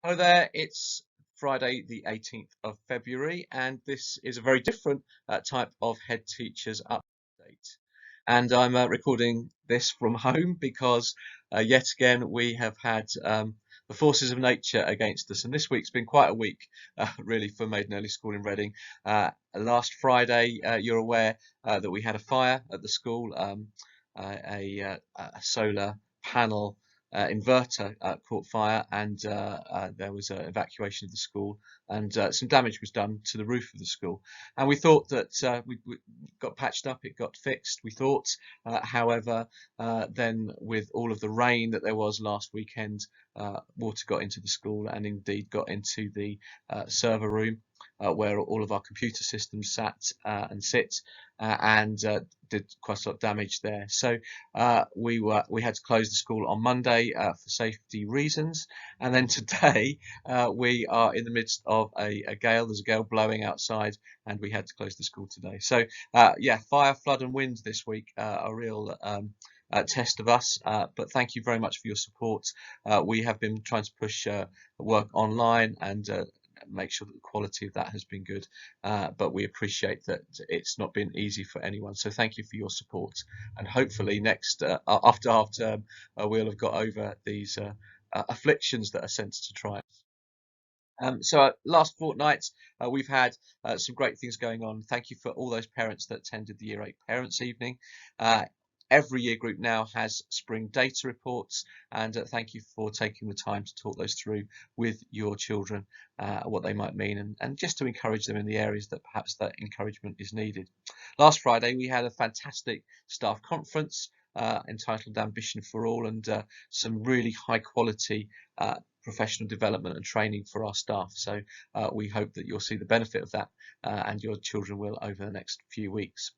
Hello there, it's Friday the 18th of February, and this is a very different type of Head Teachers update. And I'm recording this from home because yet again we have had the forces of nature against us. And this week's been quite a week, really, for Maiden Early School in Reading. Last Friday, you're aware that we had a fire at the school, a solar panel inverter caught fire, and there was an evacuation of the school, and some damage was done to the roof of the school. And we thought that we got patched up, it got fixed, we thought. However, then with all of the rain that there was last weekend, water got into the school and indeed got into the server room. Where all of our computer systems sat and sit, and did quite a lot of damage there. So we had to close the school on Monday for safety reasons, and then today we are in the midst of a gale. There's a gale blowing outside, and we had to close the school today. So yeah, fire, flood, and wind this week are a real test of us, but thank you very much for your support. We have been trying to push work online and make sure that the quality of that has been good, but we appreciate that it's not been easy for anyone, so thank you for your support, and hopefully next after half term we'll have got over these afflictions that are sent to try us. So last fortnight we've had some great things going on. Thank you for all those parents that attended the Year 8 Parents Evening. Every year group now has spring data reports, and thank you for taking the time to talk those through with your children, what they might mean, and just to encourage them in the areas that perhaps that encouragement is needed. Last Friday we had a fantastic staff conference entitled Ambition for All, and some really high quality professional development and training for our staff. So we hope that you'll see the benefit of that, and your children will over the next few weeks.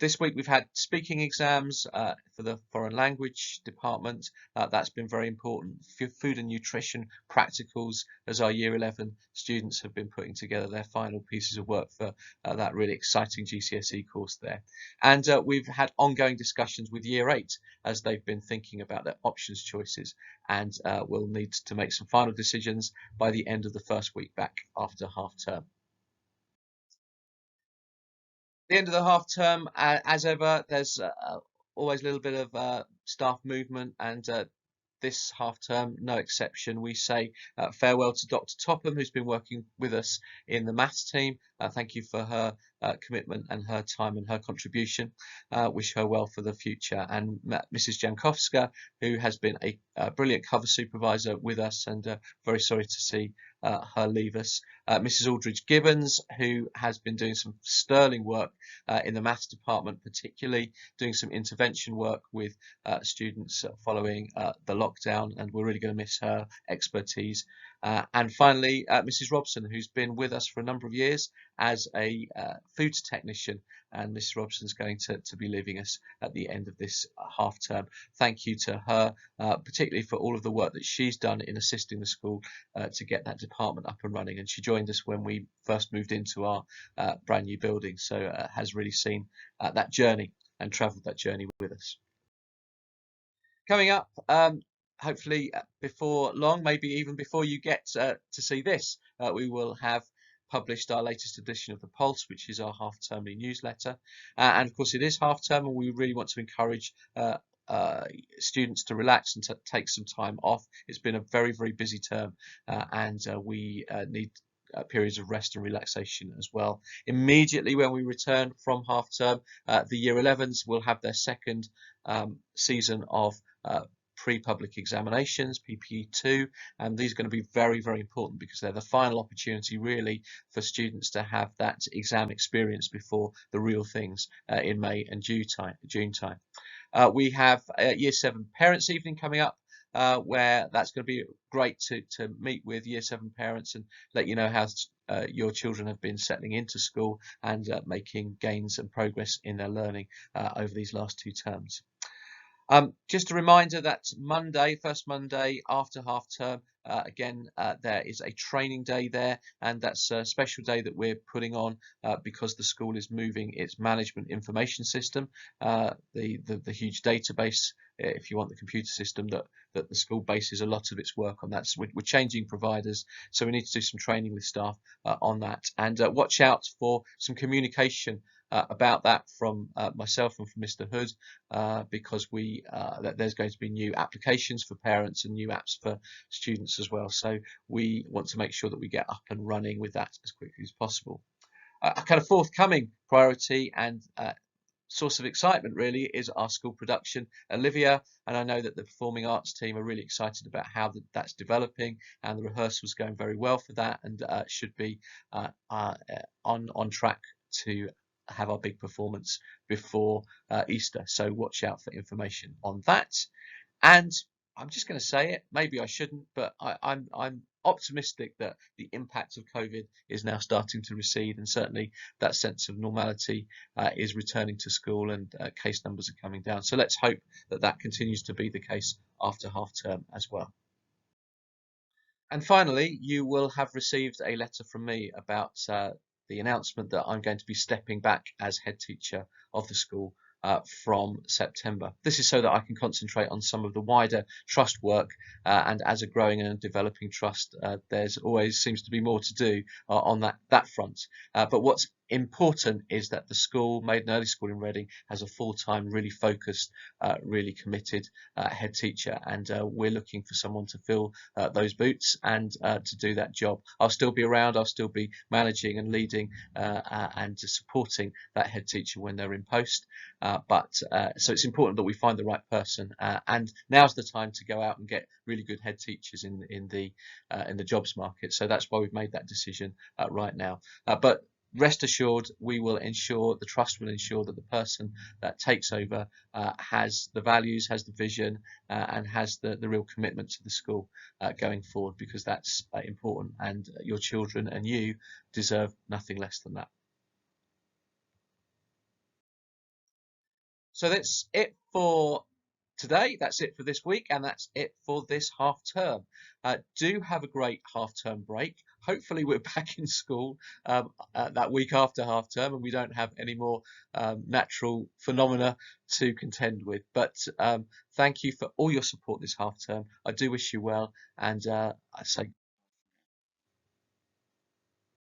This week we've had speaking exams for the foreign language department. That's been very important. Food and nutrition practicals, as our Year 11 students have been putting together their final pieces of work for that really exciting GCSE course there. And we've had ongoing discussions with Year 8 as they've been thinking about their options choices, and will need to make some final decisions by the end of the first week back after half term. The end of the half term, as ever, there's always a little bit of staff movement, and this half term, no exception. We say farewell to Dr. Topham, who's been working with us in the maths team. Thank you for her commitment and her time and her contribution. Wish her well for the future. And Mrs. Jankowska, who has been a brilliant cover supervisor with us, and very sorry to see her leave us. Mrs. Aldridge Gibbons, who has been doing some sterling work in the maths department, particularly doing some intervention work with students following the lockdown, and we're really going to miss her expertise. And finally, Mrs. Robson, who's been with us for a number of years as a foods technician, and Mrs. Robson's going to be leaving us at the end of this half term. Thank you to her, particularly for all of the work that she's done in assisting the school to get that department up and running. And she joined us when we first moved into our brand new building, so has really seen that journey and travelled that journey with us. Coming up, hopefully before long, maybe even before you get to see this, we will have published our latest edition of the Pulse, which is our half-termly newsletter. And of course, it is half-term, and we really want to encourage students to relax and to take some time off. It's been a very, very busy term, and we need periods of rest and relaxation as well. Immediately when we return from half term, the Year 11s will have their second season of pre-public examinations, PPE2, and these are going to be very, very important because they're the final opportunity really for students to have that exam experience before the real things in May and June time. We have Year 7 Parents Evening coming up, where that's going to be great to meet with Year 7 parents and let you know how your children have been settling into school and making gains and progress in their learning over these last 2 terms. Just a reminder that Monday, first Monday after half term, Again, there is a training day there, and that's a special day that we're putting on because the school is moving its management information system, the huge database, if you want, the computer system that the school bases a lot of its work on. That's we're changing providers, so we need to do some training with staff on that, and watch out for some communication about that from myself and from Mr. Hood, because there's going to be new applications for parents and new apps for students as well. So we want to make sure that we get up and running with that as quickly as possible. A kind of forthcoming priority and source of excitement really is our school production, Olivia, and I know that the performing arts team are really excited about how that's developing, and the rehearsal's going very well for that, and should be on track to have our big performance before Easter. So watch out for information on that. And I'm just going to say it. Maybe I shouldn't, but I'm optimistic that the impact of COVID is now starting to recede, and certainly that sense of normality is returning to school, and case numbers are coming down. So let's hope that that continues to be the case after half term as well. And finally, you will have received a letter from me about the announcement that I'm going to be stepping back as head teacher of the school from September. This is so that I can concentrate on some of the wider trust work, and as a growing and developing trust, there's always seems to be more to do on that front. But what's important is that the school, Maiden Early School in Reading, has a full-time, really focused, really committed head teacher, and we're looking for someone to fill those boots and to do that job. I'll still be around, I'll still be managing and leading and supporting that head teacher when they're in post, so it's important that we find the right person, and now's the time to go out and get really good head teachers in the jobs market. So that's why we've made that decision right now. But rest assured, we will ensure, the trust will ensure that the person that takes over has the values, has the vision, and has the real commitment to the school going forward, because that's important, and your children and you deserve nothing less than that. So that's it for today. That's it for this week, and that's it for this half term. Do have a great half term break. Hopefully we're back in school that week after half term, and we don't have any more natural phenomena to contend with. But thank you for all your support this half term. I do wish you well, and I say